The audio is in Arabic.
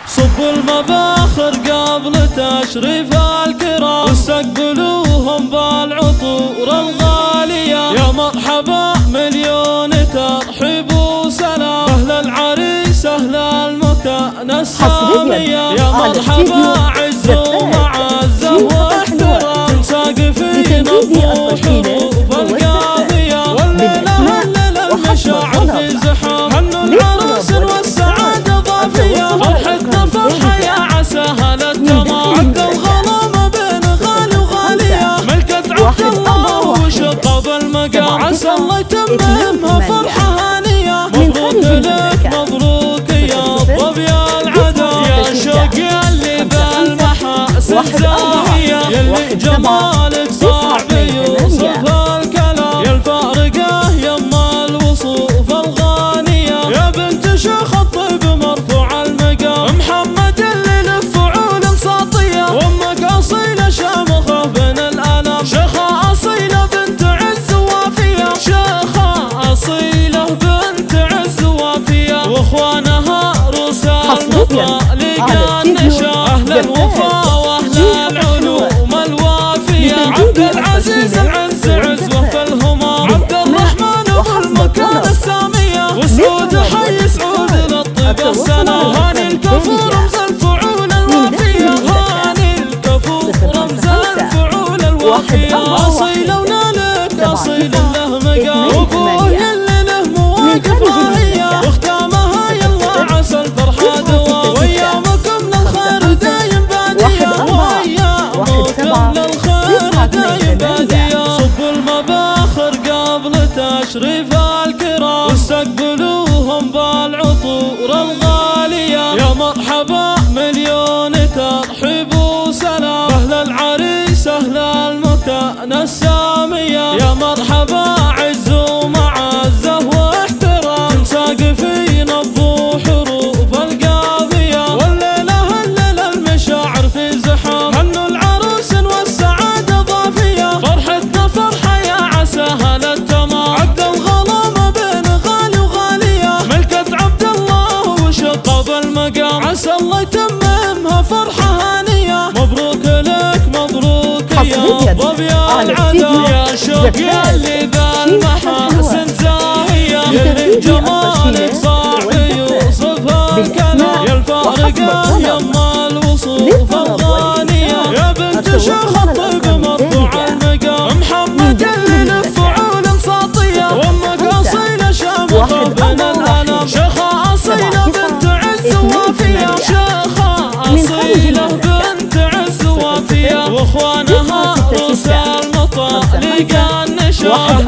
صب المباخر قبل تشريف الكرام، واستقبلوهم بالعطور الغالية. يا مرحبا مليون ترحيب وسلام، أهل العريس أهل المكان السامية. يا مرحبا عز ومعزة واحترام، ساقفين الضحوف القاضية. والليلة هلل المشاعر في زحام، هنوا العروس والسعادة ضافية. فرحتنا فرحة يا عساها للتمام، عقد الغرام بين غالي وغالية. ملكة عبد الله وشطب المقام، عسى الله يتممها فرحة هانية. مبروك لك مبروك يا الطب يا العدا، يا شوق اللي بالمحاسن زاهية. يلي جمالك صعب يوصف الكلام، يا الفارقة يما الوصوف الغانية. يا بنت شيخ الطيب مرفوع المقام، محمد اللي له فعول ساطية. وامك اصيلة شامخة بين الانام، شيخة اصيلة بنت عز وافية. شيخة اصيلة بنت عز وافية، واخوانها روس المطالق النشا. اهل الوفا واهل العلوم الوافية، عبد العزيز العز عزوه في الهمام. عبد الرحمن ابو المكان السامية، وسعود حي سعود للطيب السلام. هاني الكفور رمز الفعول الوافية، هاني الكفور رمز الفعول الوافية. اصيل ونالك اصيل له مقام، وابوه اللي له مواقف راهية. واختامها يلا عسى الفرحة دوام، وايامكم للخير دايم بادية. وايامكم للخير دايم بادية. صب المباخر قبل تشريف الكرام، واستقبلوهم بالعطور الغالية. يا مرحبا مليون ترحيب وسلام، أهل العريس أهل المكان السامية. يا مرحبا عز ومعزة واحترام، ساقفين الضو حروف القاضية. والليلة هلل المشاعر في زحام، هنوا العروس والسعادة ضافية. فرحتنا فرحة يا عساها للتمام، عقد الغرام بين غالي وغالية. ملكة عبد الله وشطب المقام، عسى الله يتممها فرحة هانية. مبروك لك مبروك يا الطب يا العدا، يا شوق اللي بالمحاسن زاهية. يلي جمالك صعب يوصف الكلام، يا الفارقة يما الوصوف الغانية. يا بنت شيخ الطيب مرفوع المقام، محمد اللي له فعول ساطية. وامك اصيلة شامخة بين الانام، شيخة اصيلة بنت عز وافية. شيخة اصيلة بنت عز وافية، واخوانها روس المطالق النشا.